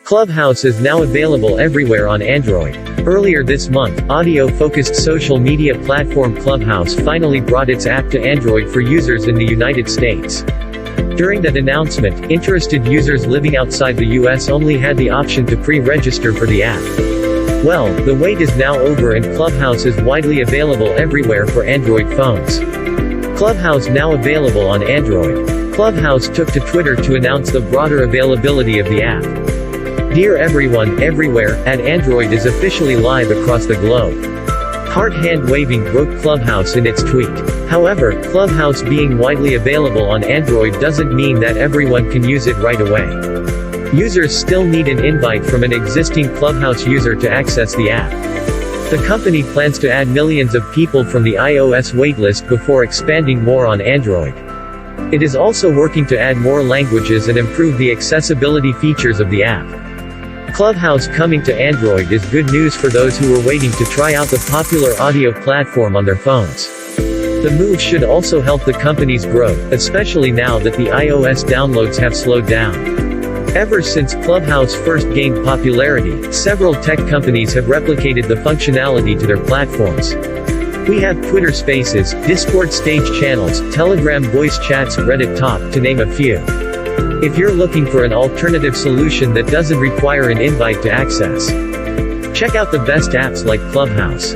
Clubhouse is now available everywhere on Android. Earlier this month, audio-focused social media platform Clubhouse finally brought its app to Android for users in the United States. During that announcement, interested users living outside the US only had the option to pre-register for the app. Well, the wait is now over and Clubhouse is widely available everywhere for Android phones. Clubhouse now available on Android. Clubhouse took to Twitter to announce the broader availability of the app. Dear everyone, everywhere, @Android is officially live across the globe. Heart hand-waving wrote Clubhouse in its tweet. However, Clubhouse being widely available on Android doesn't mean that everyone can use it right away. Users still need an invite from an existing Clubhouse user to access the app. The company plans to add millions of people from the iOS waitlist before expanding more on Android. It is also working to add more languages and improve the accessibility features of the app. Clubhouse coming to Android is good news for those who were waiting to try out the popular audio platform on their phones. The move should also help the company's growth, especially now that the iOS downloads have slowed down. Ever since Clubhouse first gained popularity, several tech companies have replicated the functionality to their platforms. We have Twitter Spaces, Discord stage channels, Telegram voice chats, Reddit Talk, to name a few. If you're looking for an alternative solution that doesn't require an invite to access, check out the best apps like Clubhouse.